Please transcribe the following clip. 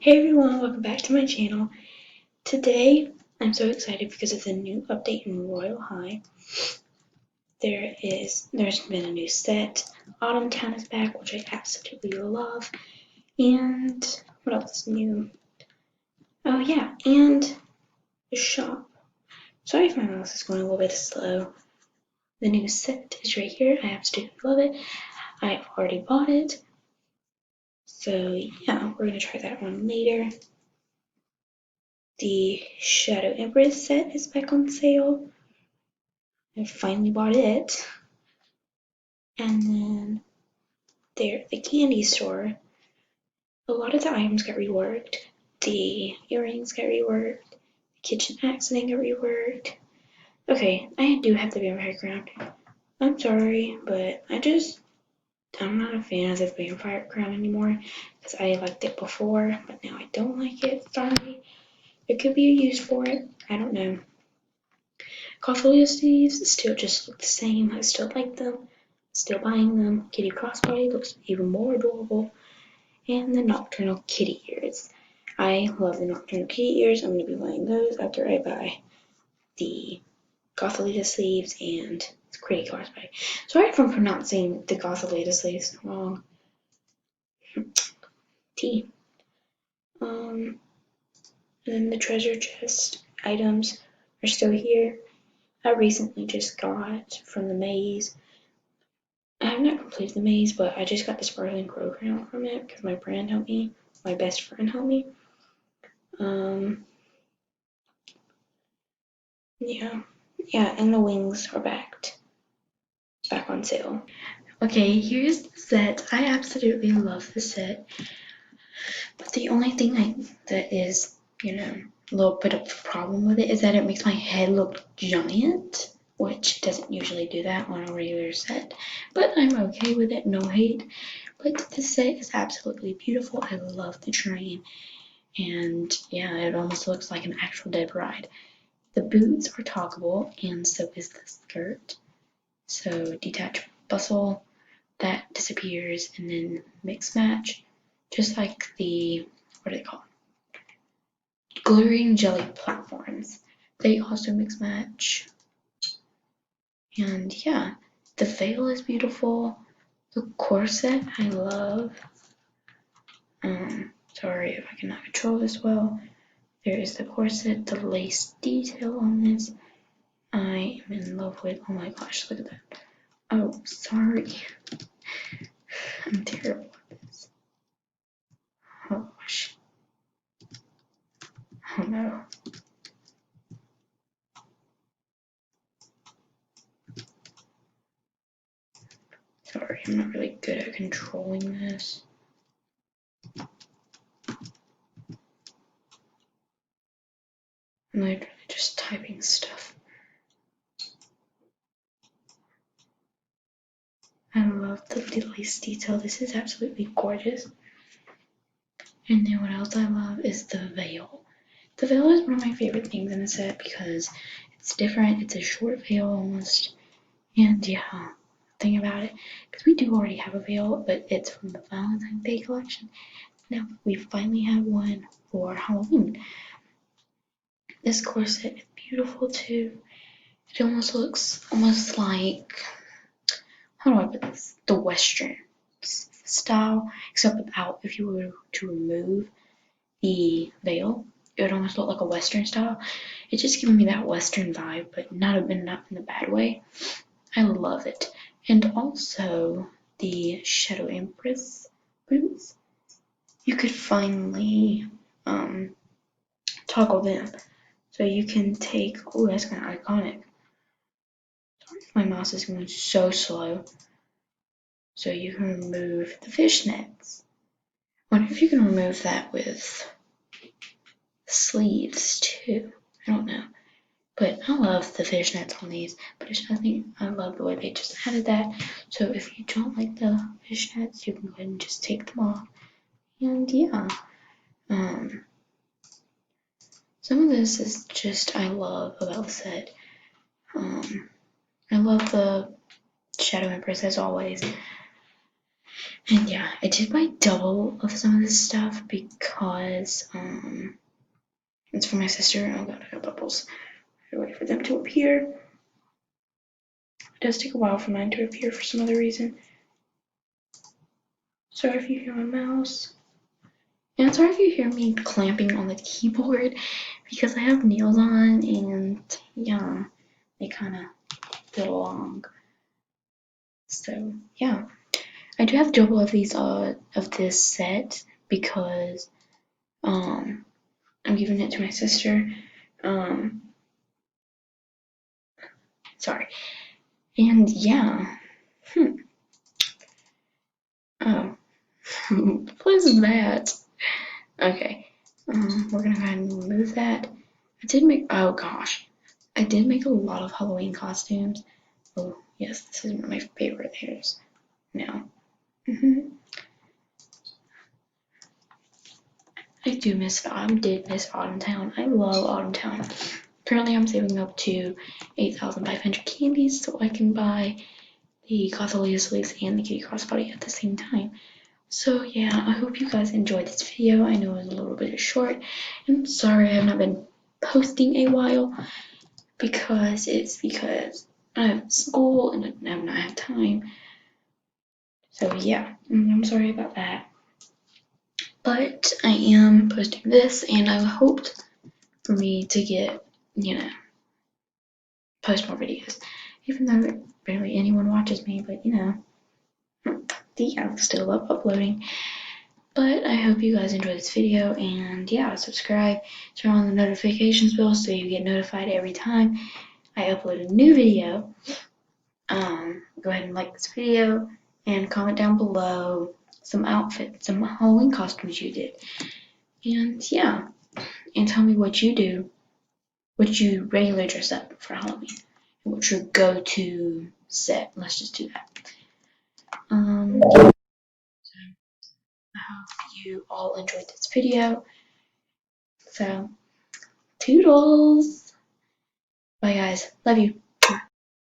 Hey everyone, welcome back to my channel. Today, I'm so excited because it's a new update in Royal High. There's been a new set. Autumn Town is back, which I absolutely love. And what else is new? Oh yeah, and the shop. Sorry if my mouse is going a little bit slow. The new set is right here. I absolutely love it. I've already bought it. So yeah, we're gonna try that one later. The Shadow Empress set is back on sale. I finally bought it. And then there, the candy store. A lot of the items got reworked. The earrings got reworked. The kitchen accident got reworked. Okay, I do have the vampire crown. I'm sorry, but I'm not a fan of the vampire crown anymore because I liked it before, but now I don't like it. Sorry. There could be a use for it. I don't know. Coffee sleeves still just look the same. I still like them. Still buying them. Kitty crossbody looks even more adorable. And the nocturnal kitty ears. I love the nocturnal kitty ears. I'm going to be buying those after I buy the Gothalita sleeves and Kitty crossbody. Sorry if I'm pronouncing the Gothalita sleeves wrong. T. And then the treasure chest items are still here. I recently just got from the maze. I have not completed the maze, but I just got the sparkling crow crown from it because my friend helped me. My best friend helped me. Yeah, and the wings are back on sale. Okay, here's the set. I absolutely love the set, but the only thing that is, a little bit of a problem with it is that it makes my head look giant, which doesn't usually do that on a regular set, but I'm okay with it, no hate. But the set is absolutely beautiful. I love the train, and yeah, it almost looks like an actual dead bride. The boots are toggable, and so is the skirt. So detach bustle, that disappears, and then mix match, just like the, what are they called? Glittering jelly platforms. They also mix match. And yeah, the veil is beautiful. The corset I love. Sorry if I cannot control this well. There is the corset, the lace detail on this. I am in love with. Oh my gosh, look at that. Oh, sorry. I'm terrible at this. Oh gosh. Oh no. Sorry, I'm not really good at controlling this. I'm literally just typing stuff. I love the lace detail. This is absolutely gorgeous. And then what else I love is the veil. The veil is one of my favorite things in the set because it's different. It's a short veil almost. And yeah, thing about it, because we do already have a veil, but it's from the Valentine's Day collection. Now we finally have one for Halloween. This corset is beautiful too. It almost looks like, how do I put this? The Western style, except without, if you were to remove the veil, it would almost look like a Western style. It's just giving me that Western vibe, but not in a bad way. I love it. And also the Shadow Empress boots. You could finally toggle them. So you can take, oh, that's kind of iconic. Sorry if my mouse is going so slow. So you can remove the fishnets. I wonder if you can remove that with sleeves too. I don't know. But I love the fishnets on these. But I think I love the way they just added that. So if you don't like the fishnets, you can go ahead and just take them off. And yeah. Some of this is just I love about the set. I love the Shadow Empress as always. And yeah, I did buy double of some of this stuff because it's for my sister. Oh god, I got bubbles. I gotta wait for them to appear. It does take a while for mine to appear for some other reason. Sorry if you hear my mouse. And sorry if you hear me clamping on the keyboard because I have nails on and yeah, they kind of feel long. So yeah, I do have double of these of this set because I'm giving it to my sister. Sorry. And yeah. Oh. What is that? Okay. We're gonna go ahead and remove that. I did make, oh gosh. I did make a lot of Halloween costumes. Oh, yes, this is one of my favorite hairs now. I did miss Autumn Town. I love Autumn Town. Currently, I'm saving up to 8,500 candies so I can buy the Gothelius sleeves and the Kitty Crossbody at the same time. So yeah, I hope you guys enjoyed this video. I know it was a little bit short. I'm sorry I have not been posting a while because I have school and I have not had time. So yeah, I'm sorry about that. But I am posting this and I hoped for me to get, post more videos. Even though barely anyone watches me, but I still love uploading. But I hope you guys enjoyed this video, and yeah, subscribe, turn on the notifications bell so you get notified every time I upload a new video. Go ahead and like this video and comment down below some outfits, some Halloween costumes you did. And yeah, and tell me what you do, what you regularly dress up for Halloween, and what's your go-to set. Let's just do that. I hope you all enjoyed this video. So, toodles! Bye guys, love you.